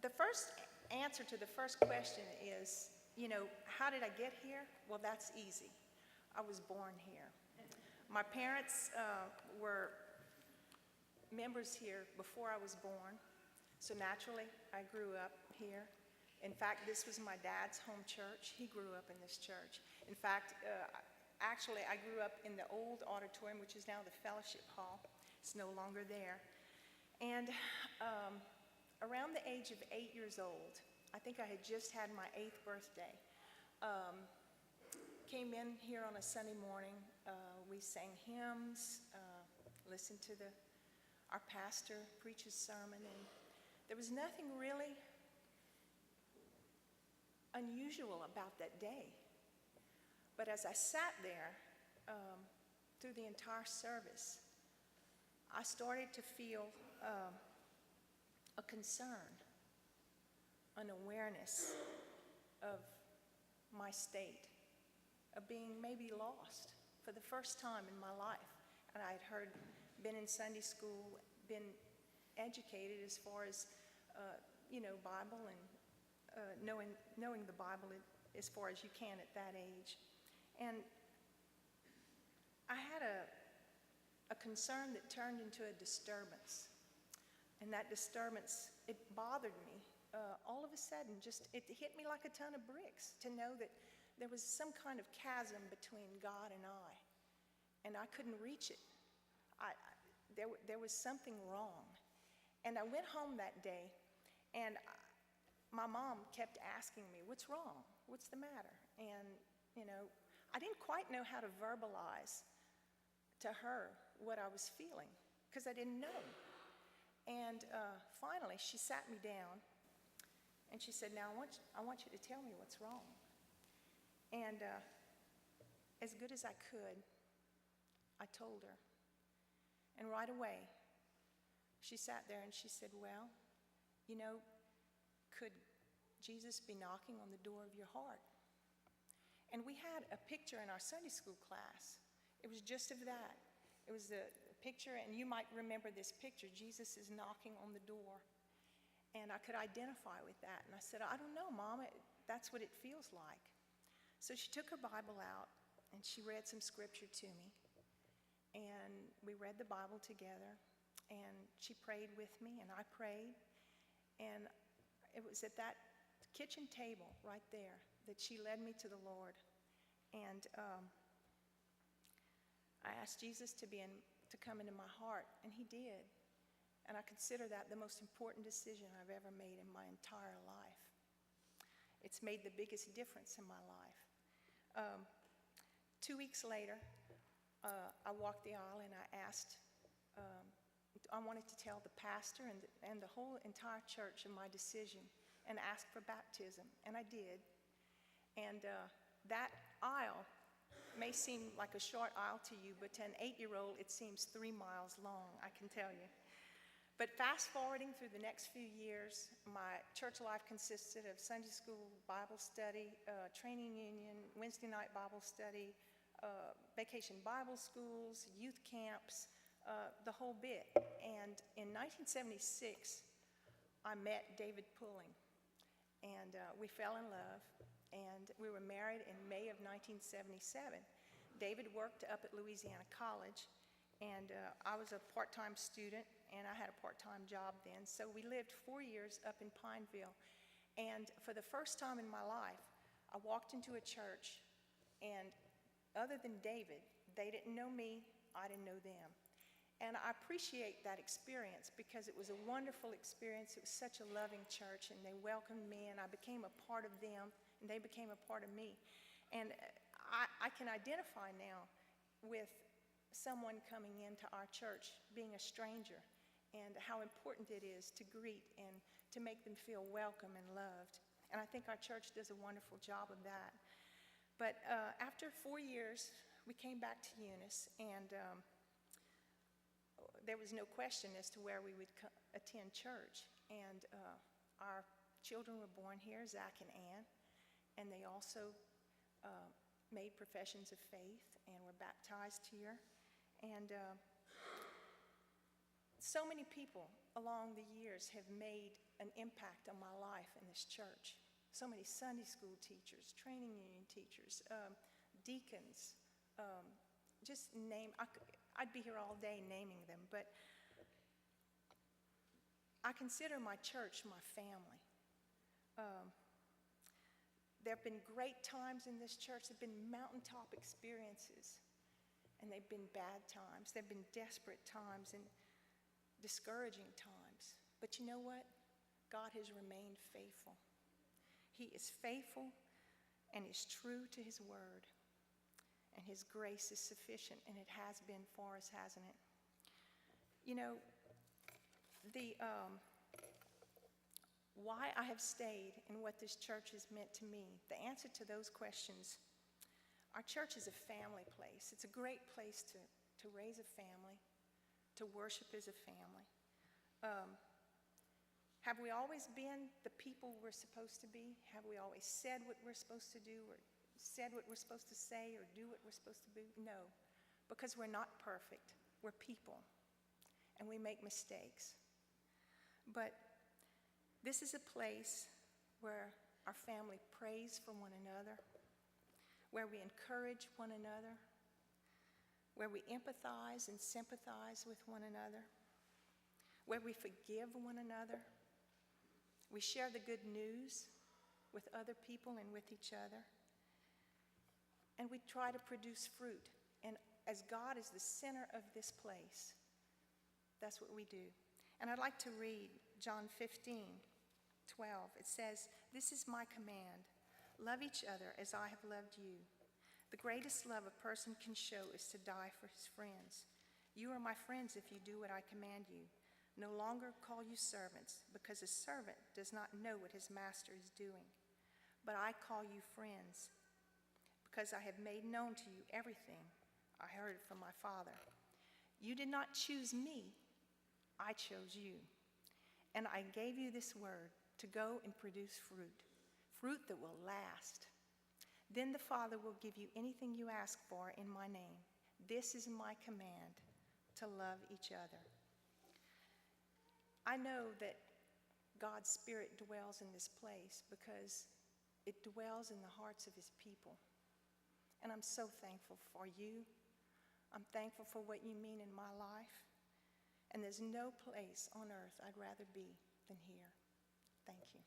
The first answer to the first question is, how did I get here? Well, that's easy. I was born here. My parents were members here before I was born, so naturally I grew up here. In fact, this was my dad's home church. He grew up in this church. In fact, actually, I grew up in the old auditorium, which is now the Fellowship Hall. It's no longer there. And around the age of 8 years old, I think I had just had my 8th birthday, came in here on a Sunday morning. We sang hymns, listened to our pastor preach his sermon, and there was nothing really unusual about that day. But as I sat there through the entire service, I started to feel a concern, an awareness of my state, of being maybe lost for the first time in my life. And I had been in Sunday school, been educated as far as, Bible and knowing the Bible as far as you can at that age. And I had a concern that turned into a disturbance. And that disturbance, it bothered me. All of a sudden, it hit me like a ton of bricks to know that there was some kind of chasm between God and I. And I couldn't reach it. There was something wrong. And I went home that day, and my mom kept asking me, "What's wrong? What's the matter?" And, I didn't quite know how to verbalize to her what I was feeling, because I didn't know. And finally, she sat me down, and she said, "Now, I want you to tell me what's wrong." And as good as I could, I told her. And right away, she sat there and she said, "Well, could Jesus be knocking on the door of your heart?" And we had a picture in our Sunday school class. It was just of that. It was the picture, and you might remember this picture. Jesus is knocking on the door. And I could identify with that. And I said, "I don't know, Mom. That's what it feels like." So she took her Bible out, and she read some scripture to me. And we read the Bible together. And she prayed with me, and I prayed. And it was at that kitchen table right there that she led me to the Lord. And I asked Jesus to come into my heart, and he did. And I consider that the most important decision I've ever made in my entire life. It's made the biggest difference in my life. 2 weeks later, I walked the aisle, and I wanted to tell the pastor and the whole entire church of my decision and ask for baptism, and I did. And that aisle may seem like a short aisle to you, but to an 8-year-old, it seems 3 miles long, I can tell you. But fast forwarding through the next few years, my church life consisted of Sunday school, Bible study, training union, Wednesday night Bible study, vacation Bible schools, youth camps, the whole bit. And in 1976, I met David Pulling, and we fell in love, and we were married in May of 1977. David worked up at Louisiana College, and I was a part-time student, and I had a part-time job then. So we lived 4 years up in Pineville, and for the first time in my life, I walked into a church, and other than David, they didn't know me, I didn't know them. And I appreciate that experience because it was a wonderful experience. It was such a loving church, and they welcomed me, and I became a part of them, and they became a part of me. And I can identify now with someone coming into our church being a stranger, and how important it is to greet and to make them feel welcome and loved. And I think our church does a wonderful job of that. But after 4 years, we came back to Eunice, and there was no question as to where we would attend church. And our children were born here, Zach and Ann, and they also made professions of faith and were baptized here. And so many people along the years have made an impact on my life in this church. So many Sunday school teachers, training union teachers, deacons, just name, I'd be here all day naming them, but I consider my church my family. There have been great times in this church. There have been mountaintop experiences, and they've been bad times. There have been desperate times and discouraging times. But you know what? God has remained faithful. He is faithful and is true to his word. And his grace is sufficient, and it has been for us, hasn't it? You know, why I have stayed in what this church has meant to me, the answer to those questions, our church is a family place. It's a great place to raise a family, to worship as a family. Have we always been the people we're supposed to be? Have we always said what we're supposed to do, or said what we're supposed to say, or do what we're supposed to do? No, because we're not perfect. We're people, and we make mistakes. But this is a place where our family prays for one another, where we encourage one another, where we empathize and sympathize with one another, where we forgive one another. We share the good news with other people and with each other. And we try to produce fruit. And as God is the center of this place, that's what we do. And I'd like to read John 15:12. It says, "This is my command. Love each other as I have loved you. The greatest love a person can show is to die for his friends. You are my friends if you do what I command you. No longer call you servants, because a servant does not know what his master is doing. But I call you friends, because I have made known to you everything I heard from my Father. You did not choose me, I chose you. And I gave you this word, to go and produce fruit that will last. Then the Father will give you anything you ask for in my name. This is my command, to love each other." I know that God's Spirit dwells in this place because it dwells in the hearts of his people. And I'm so thankful for you. I'm thankful for what you mean in my life. And there's no place on earth I'd rather be than here. Thank you.